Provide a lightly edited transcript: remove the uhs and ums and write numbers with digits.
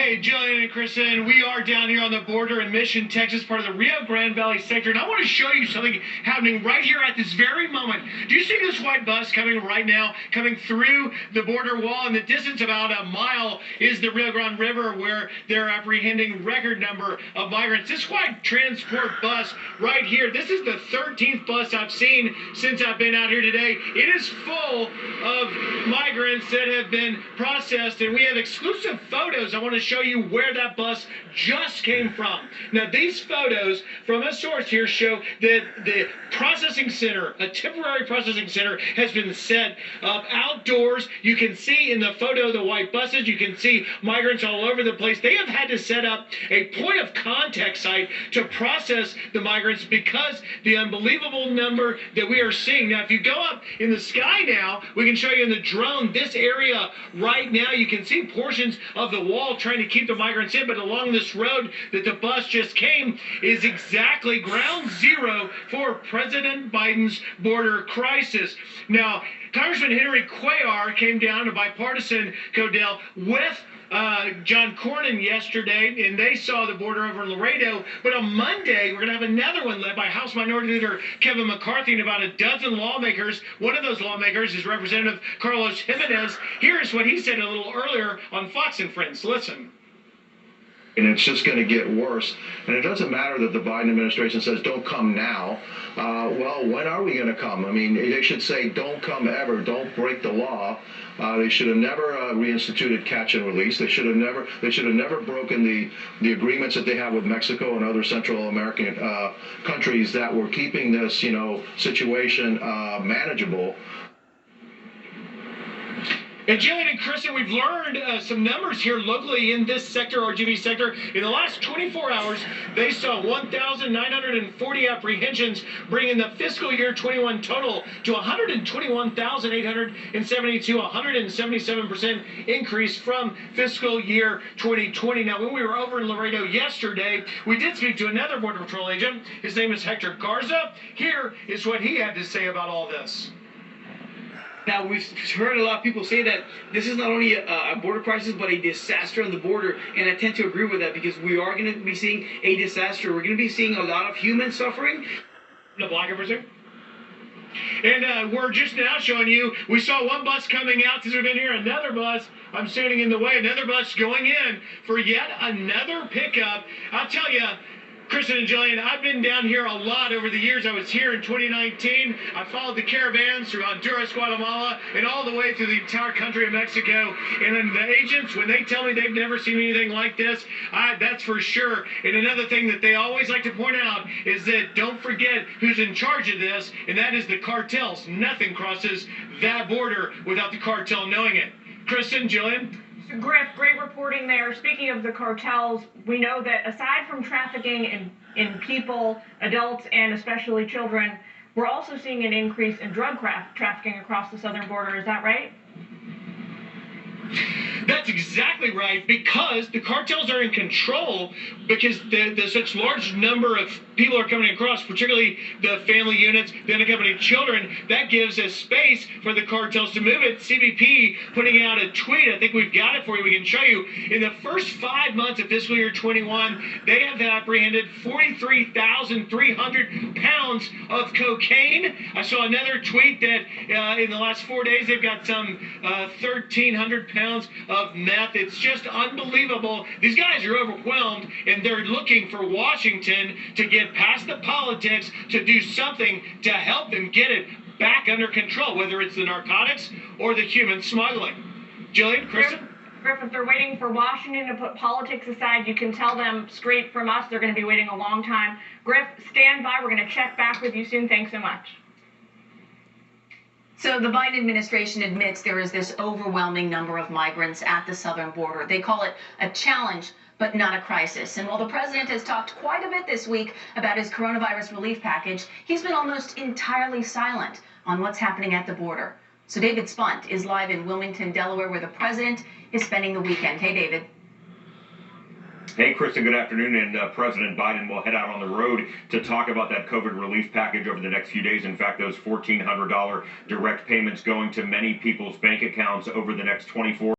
Hey, Jillian and Kristen, we are down here on the border in Mission, Texas, part of the Rio Grande Valley sector, and I want to show you something happening right here at this very moment. Do you see this white bus coming right now, coming through the border wall? In the distance, about a mile, is the Rio Grande River, where they're apprehending record number of migrants. This white transport bus right here, this is the 13th bus I've seen since I've been out here today. It is full of migrants that have been processed, and we have exclusive photos. I want to show you where that bus just came from. Now, these photos from a source here show that the processing center, a temporary processing center, has been set up outdoors. You can see in the photo the white buses. You can see migrants all over the place. They have had to set up a point of contact site to process the migrants because the unbelievable number that we are seeing. Now, if you go up in the sky now, we can show you in the drone this area right now. You can see portions of the wall trying to keep the migrants in, but along this road that the bus just came is exactly ground zero for President Biden's border crisis. Now, Congressman Henry Cuellar came down to bipartisan Codell with John Cornyn yesterday, and they saw the border over in Laredo. But on Monday, we're going to have another one led by House Minority Leader Kevin McCarthy and about a dozen lawmakers. One of those lawmakers is Representative Carlos Jimenez. Here's what he said a little earlier on Fox and Friends. Listen. And it's just going to get worse. And it doesn't matter that the Biden administration says, don't come now. Well, when are we going to come? I mean, they should say, don't come ever. Don't break the law. They should have never reinstituted catch and release. They should have never broken the agreements that they have with Mexico and other Central American countries that were keeping this, situation manageable. And Jillian and Kristen, we've learned some numbers here locally in this sector, RGV sector. In the last 24 hours, they saw 1,940 apprehensions, bringing the fiscal year 21 total to 121,872, 177% increase from fiscal year 2020. Now, when we were over in Laredo yesterday, we did speak to another Border Patrol agent. His name is Hector Garza. Here is what he had to say about all this. Now, we've heard a lot of people say that this is not only a border crisis, but a disaster on the border, and I tend to agree with that because we are going to be seeing a disaster. We're going to be seeing a lot of human suffering. The blocker for a second. And we're just now showing you, we saw one bus coming out since we've been here, another bus, I'm standing in the way, another bus going in for yet another pickup. I'll tell you, Kristen and Jillian, I've been down here a lot over the years. I was here in 2019. I followed the caravans through Honduras, Guatemala, and all the way through the entire country of Mexico. And then the agents, when they tell me they've never seen anything like this, that's for sure. And another thing that they always like to point out is that don't forget who's in charge of this, and that is the cartels. Nothing crosses that border without the cartel knowing it. Kristen, Jillian? Griff, great reporting there. Speaking of the cartels, we know that aside from trafficking in people, adults, and especially children, we're also seeing an increase in drug trafficking across the southern border. Is that right? That's exactly right, because the cartels are in control, because the such large number of people are coming across, particularly the family units, the unaccompanied children. That gives a space for the cartels to move it. CBP putting out a tweet, I think we've got it for you, we can show you. In the first 5 months of fiscal year 21, they have apprehended 43,300 pounds of cocaine. I saw another tweet that in the last 4 days, they've got some 1,300 pounds of meth. It's just unbelievable. These guys are overwhelmed, and they're looking for Washington to get past the politics to do something to help them get it back under control, whether it's the narcotics or the human smuggling. Jillian, Kristen? Griff, if they're waiting for Washington to put politics aside, you can tell them straight from us they're going to be waiting a long time. Griff, stand by. We're going to check back with you soon. Thanks so much. So the Biden administration admits there is this overwhelming number of migrants at the southern border. They call it a challenge, but not a crisis. And while the president has talked quite a bit this week about his coronavirus relief package, he's been almost entirely silent on what's happening at the border. So David Spunt is live in Wilmington, Delaware, where the president is spending the weekend. Hey, David. Hey, Kristen, good afternoon. And President Biden will head out on the road to talk about that COVID relief package over the next few days. In fact, those $1,400 direct payments going to many people's bank accounts over the next 24